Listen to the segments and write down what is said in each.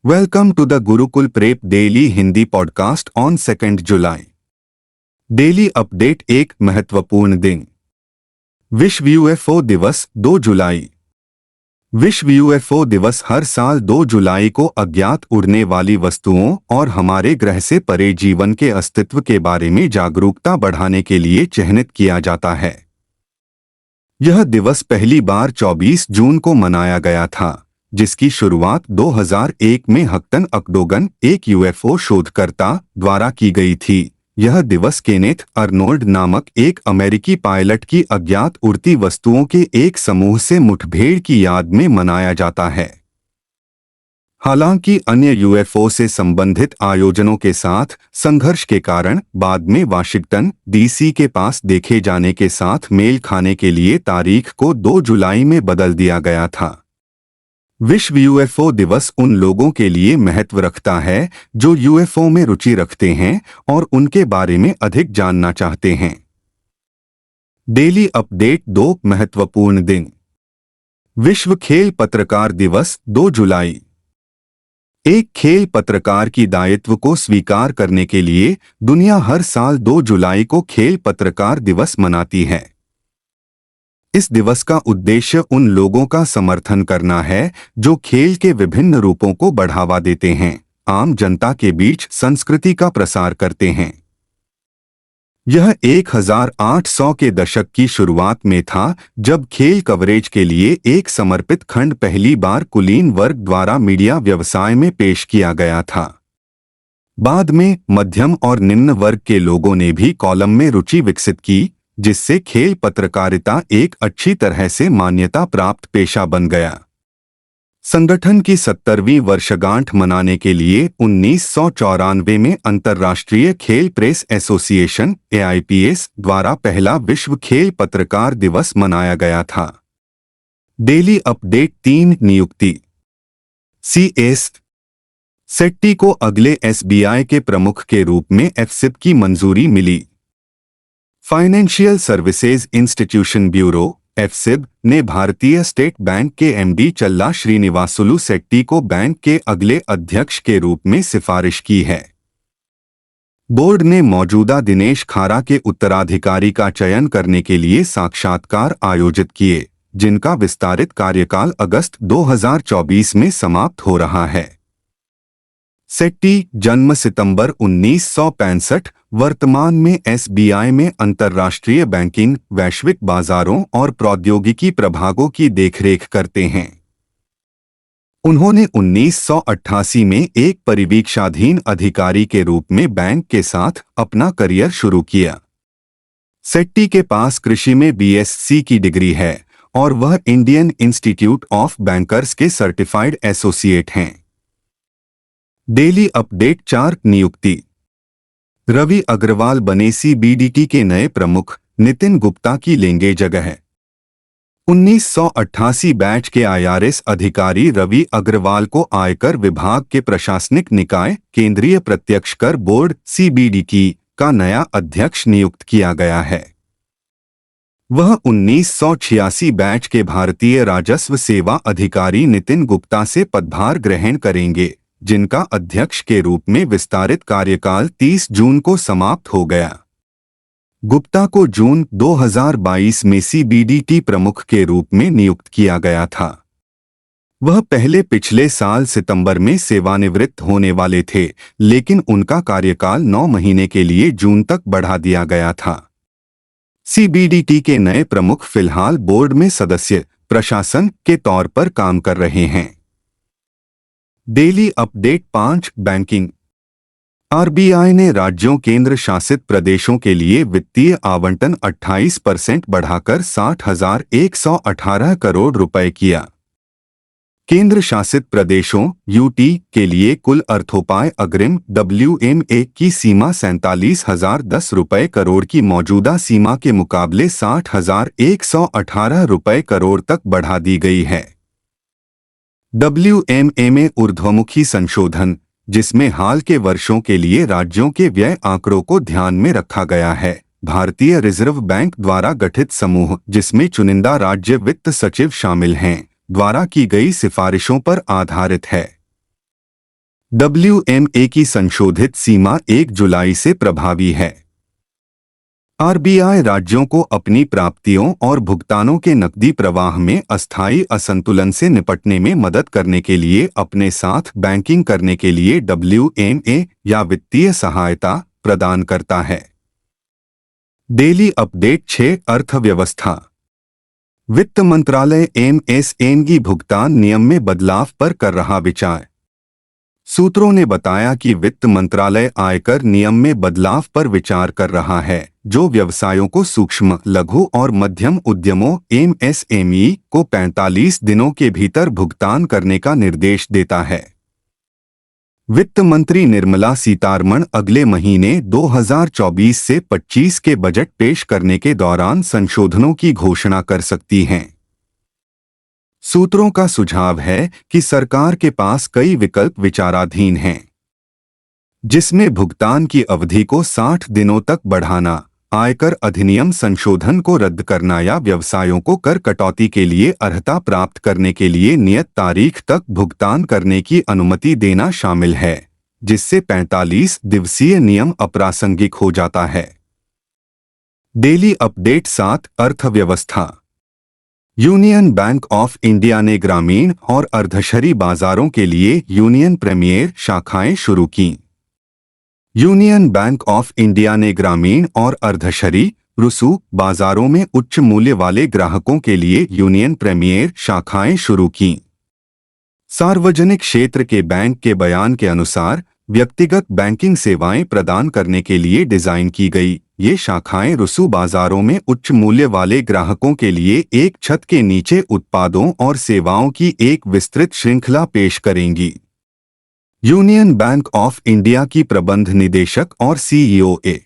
Welcome to the Gurukul prep daily Hindi podcast on 2 July. Daily update. एक महत्वपूर्ण दिन। विश्व यूएफओ दिवस 2 जुलाई। विश्व यूएफओ दिवस हर साल 2 जुलाई को अज्ञात उड़ने वाली वस्तुओं और हमारे ग्रह से परे जीवन के अस्तित्व के बारे में जागरूकता बढ़ाने के लिए चिह्नित किया जाता है। यह दिवस पहली बार 24 जून को मनाया गया था, जिसकी शुरुआत 2001 में हक्टन अकडोगन, एक यूएफओ शोधकर्ता, द्वारा की गई थी। यह दिवस केनेथ अर्नोल्ड नामक एक अमेरिकी पायलट की अज्ञात उड़ती वस्तुओं के एक समूह से मुठभेड़ की याद में मनाया जाता है। हालांकि अन्य यूएफओ से संबंधित आयोजनों के साथ संघर्ष के कारण बाद में वाशिंगटन डीसी के पास देखे जाने के साथ मेल खाने के लिए तारीख को 2 जुलाई में बदल दिया गया था। विश्व यूएफओ दिवस उन लोगों के लिए महत्व रखता है जो यूएफओ में रुचि रखते हैं और उनके बारे में अधिक जानना चाहते हैं। Daily update. 2 महत्वपूर्ण दिन। विश्व खेल पत्रकार दिवस 2 जुलाई। एक खेल पत्रकार की दायित्व को स्वीकार करने के लिए दुनिया हर साल 2 जुलाई को खेल पत्रकार दिवस मनाती है। इस दिवस का उद्देश्य उन लोगों का समर्थन करना है जो खेल के विभिन्न रूपों को बढ़ावा देते हैं, आम जनता के बीच संस्कृति का प्रसार करते हैं। यह 1800 के दशक की शुरुआत में था, जब खेल कवरेज के लिए एक समर्पित खंड पहली बार कुलीन वर्ग द्वारा मीडिया व्यवसाय में पेश किया गया था। बाद में मध्यम और निम्न वर्ग के लोगों ने भी कॉलम में रुचि विकसित की, जिससे खेल पत्रकारिता एक अच्छी तरह से मान्यता प्राप्त पेशा बन गया। संगठन की 70वीं वर्षगांठ मनाने के लिए 1994 में अंतर्राष्ट्रीय खेल प्रेस एसोसिएशन (AIPS) द्वारा पहला विश्व खेल पत्रकार दिवस मनाया गया था। Daily update. 3 नियुक्ति। CS सेट्टी को अगले SBI के प्रमुख के रूप में FSIB की मंजूरी मिली। Financial services institution bureau (FSIB) ने भारतीय स्टेट बैंक के MD चल्ला श्रीनिवासुलु सेट्टी को बैंक के अगले अध्यक्ष के रूप में सिफारिश की है। बोर्ड ने मौजूदा दिनेश खारा के उत्तराधिकारी का चयन करने के लिए साक्षात्कार आयोजित किए, जिनका विस्तारित कार्यकाल अगस्त 2024 में समाप्त हो रहा है। सेट्टी, जन्म सितंबर 1965, वर्तमान में SBI में अंतर्राष्ट्रीय बैंकिंग, वैश्विक बाजारों और प्रौद्योगिकी प्रभागों की देखरेख करते हैं। उन्होंने 1988 में एक परिवीक्षाधीन अधिकारी के रूप में बैंक के साथ अपना करियर शुरू किया। सेट्टी के पास कृषि में BSc की डिग्री है और वह इंडियन इंस्टीट्यूट ऑफ बैंकर्स के सर्टिफाइड एसोसिएट हैं। Daily update. 4 नियुक्ति। रवि अग्रवाल बने CBDT के नए प्रमुख, नितिन गुप्ता की लेंगे जगह। 1988 बैच के IRS अधिकारी रवि अग्रवाल को आयकर विभाग के प्रशासनिक निकाय केंद्रीय प्रत्यक्ष कर बोर्ड CBDT का नया अध्यक्ष नियुक्त किया गया है। वह 1986 बैच के भारतीय राजस्व सेवा अधिकारी नितिन गुप्ता से पदभार ग्रहण करेंगे, जिनका अध्यक्ष के रूप में विस्तारित कार्यकाल 30 जून को समाप्त हो गया। गुप्ता को जून 2022 में CBDT प्रमुख के रूप में नियुक्त किया गया था। वह पहले पिछले साल सितंबर में सेवानिवृत्त होने वाले थे, लेकिन उनका कार्यकाल 9 महीने के लिए जून तक बढ़ा दिया गया था। CBDT के नए प्रमुख फिलहाल बोर्ड में सदस्य प्रशासन के तौर पर काम कर रहे हैं। Daily update. 5 बैंकिंग। RBI ने राज्यों केंद्र शासित प्रदेशों के लिए वित्तीय आवंटन 28% बढ़ाकर 60,118 करोड़ रुपए किया। केंद्र शासित प्रदेशों (UT) के लिए कुल अर्थोपाय अग्रिम WMA की सीमा 47,010 रुपए करोड़ की मौजूदा सीमा के मुकाबले 60,118 रुपए करोड़ तक बढ़ा दी गई है। WMA में ऊर्ध्वमुखी संशोधन, जिसमें हाल के वर्षों के लिए राज्यों के व्यय आंकड़ों को ध्यान में रखा गया है, भारतीय रिजर्व बैंक द्वारा गठित समूह, जिसमें चुनिंदा राज्य वित्त सचिव शामिल हैं, द्वारा की गई सिफारिशों पर आधारित है। WMA की संशोधित सीमा 1 जुलाई से प्रभावी है। RBI राज्यों को अपनी प्राप्तियों और भुगतानों के नकदी प्रवाह में अस्थायी असंतुलन से निपटने में मदद करने के लिए अपने साथ बैंकिंग करने के लिए WMA या वित्तीय सहायता प्रदान करता है। डेली अपडेट 6 अर्थव्यवस्था। वित्त मंत्रालय MSME भुगतान नियम में बदलाव पर कर रहा विचार। सूत्रों ने बताया कि वित्त मंत्रालय आयकर नियम में बदलाव पर विचार कर रहा है, जो व्यवसायों को सूक्ष्म, लघु और मध्यम उद्यमों MSME को 45 दिनों के भीतर भुगतान करने का निर्देश देता है। वित्त मंत्री निर्मला सीतारमण अगले महीने 2024 से 25 के बजट पेश करने के दौरान संशोधनों की घोषणा कर सकती हैं। सूत्रों का सुझाव है कि सरकार के पास कई विकल्प विचाराधीन हैं, जिसमें भुगतान की अवधि को 60 दिनों तक बढ़ाना, आयकर अधिनियम संशोधन को रद्द करना या व्यवसायों को कर कटौती के लिए अर्हता प्राप्त करने के लिए नियत तारीख तक भुगतान करने की अनुमति देना शामिल है, जिससे 45 दिवसीय नियम अप्रासंगिक हो जाता है। डेली अपडेट 7 अर्थव्यवस्था। यूनियन बैंक ऑफ इंडिया ने ग्रामीण और अर्धशहरी बाजारों के लिए यूनियन प्रीमियर शाखाएं शुरू की। यूनियन बैंक ऑफ इंडिया ने ग्रामीण और अर्धशहरी रुसू बाजारों में उच्च मूल्य वाले ग्राहकों के लिए यूनियन प्रीमियर शाखाएं शुरू की। सार्वजनिक क्षेत्र के बैंक के बयान के अनुसार व्यक्तिगत बैंकिंग सेवाएं प्रदान करने के लिए डिजाइन की गई ये शाखाएं रुसू बाजारों में उच्च मूल्य वाले ग्राहकों के लिए एक छत के नीचे उत्पादों और सेवाओं की एक विस्तृत श्रृंखला पेश करेंगी। यूनियन बैंक ऑफ इंडिया की प्रबंध निदेशक और CEO ए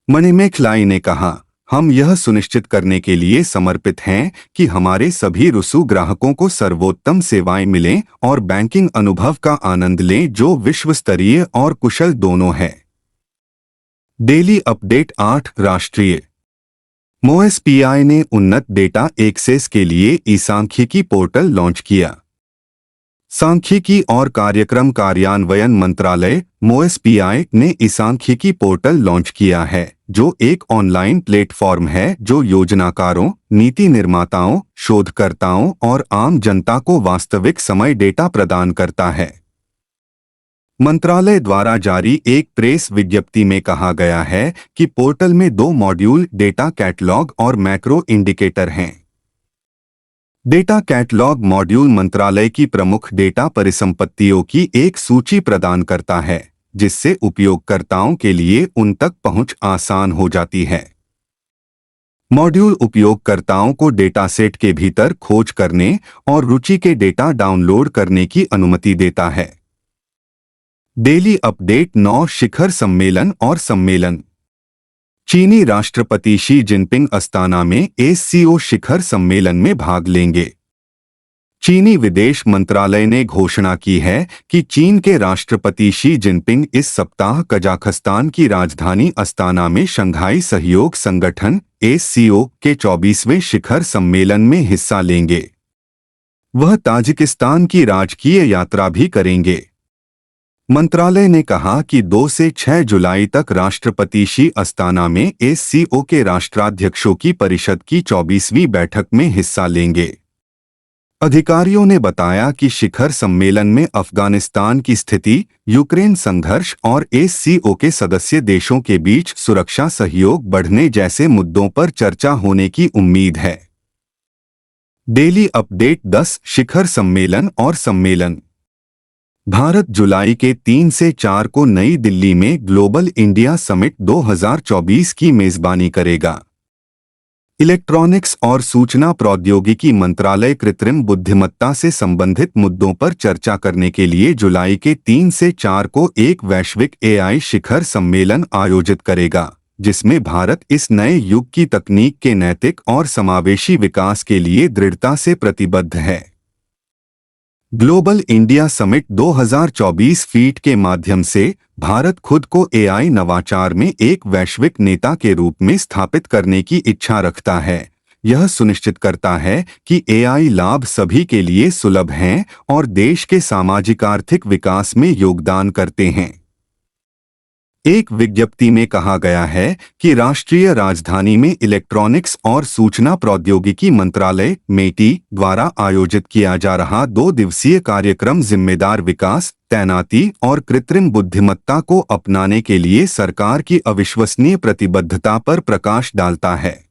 मणिमेख लाई ने कहा, हम यह सुनिश्चित करने के लिए समर्पित हैं कि हमारे सभी रुसू ग्राहकों को सर्वोत्तम सेवाएं मिलें और बैंकिंग अनुभव का आनंद लें जो विश्व स्तरीय और कुशल दोनों है। डेली अपडेट 8 राष्ट्रीय। MoSPI ने उन्नत डेटा एक्सेस के लिए ई-सांख्यिकी पोर्टल लॉन्च किया। सांख्यिकी और कार्यक्रम कार्यान्वयन मंत्रालय MoSPI ने ई-सांख्यिकी पोर्टल लॉन्च किया है, जो एक ऑनलाइन प्लेटफॉर्म है जो योजनाकारों, नीति निर्माताओं, शोधकर्ताओं और आम जनता को वास्तविक समय डेटा प्रदान करता है। मंत्रालय द्वारा जारी एक प्रेस विज्ञप्ति में कहा गया है कि पोर्टल में 2 मॉड्यूल डेटा कैटलॉग और मैक्रो इंडिकेटर हैं। डेटा कैटलॉग मॉड्यूल मंत्रालय की प्रमुख डेटा परिसंपत्तियों की एक सूची प्रदान करता है, जिससे उपयोगकर्ताओं के लिए उन तक पहुंच आसान हो जाती है। मॉड्यूल उपयोगकर्ताओं को डेटासेट के भीतर खोज करने और रुचि के डेटा डाउनलोड करने की अनुमति देता है। डेली अपडेट 9 शिखर सम्मेलन और सम्मेलन। चीनी राष्ट्रपति शी जिनपिंग अस्ताना में SCO शिखर सम्मेलन में भाग लेंगे। चीनी विदेश मंत्रालय ने घोषणा की है कि चीन के राष्ट्रपति शी जिनपिंग इस सप्ताह कजाखस्तान की राजधानी अस्ताना में शंघाई सहयोग संगठन SCO के 24वें शिखर सम्मेलन में हिस्सा लेंगे। वह ताजिकिस्तान की राजकीय यात्रा भी करेंगे। मंत्रालय ने कहा कि 2 से 6 जुलाई तक राष्ट्रपति शी अस्ताना में SCO के राष्ट्राध्यक्षों की परिषद की 24वीं बैठक में हिस्सा लेंगे। अधिकारियों ने बताया कि शिखर सम्मेलन में अफगानिस्तान की स्थिति, यूक्रेन संघर्ष और SCO के सदस्य देशों के बीच सुरक्षा सहयोग बढ़ने जैसे मुद्दों पर चर्चा होने की उम्मीद है। डेली अपडेट 10 शिखर सम्मेलन और सम्मेलन। भारत जुलाई के 3 से 4 को नई दिल्ली में ग्लोबल इंडिया समिट 2024 की मेजबानी करेगा। इलेक्ट्रॉनिक्स और सूचना प्रौद्योगिकी मंत्रालय कृत्रिम बुद्धिमत्ता से संबंधित मुद्दों पर चर्चा करने के लिए जुलाई के 3 से 4 को एक वैश्विक AI शिखर सम्मेलन आयोजित करेगा, जिसमें भारत इस नए युग की तकनीक के नैतिक और समावेशी विकास के लिए दृढ़ता से प्रतिबद्ध है। ग्लोबल इंडिया समिट 2024 फीट के माध्यम से भारत खुद को AI नवाचार में एक वैश्विक नेता के रूप में स्थापित करने की इच्छा रखता है, यह सुनिश्चित करता है कि एआई लाभ सभी के लिए सुलभ हैं और देश के सामाजिक आर्थिक विकास में योगदान करते हैं। एक विज्ञप्ति में कहा गया है कि राष्ट्रीय राजधानी में इलेक्ट्रॉनिक्स और सूचना प्रौद्योगिकी मंत्रालय मेटी द्वारा आयोजित किया जा रहा 2 दिवसीय कार्यक्रम जिम्मेदार विकास, तैनाती और कृत्रिम बुद्धिमत्ता को अपनाने के लिए सरकार की अविश्वसनीय प्रतिबद्धता पर प्रकाश डालता है।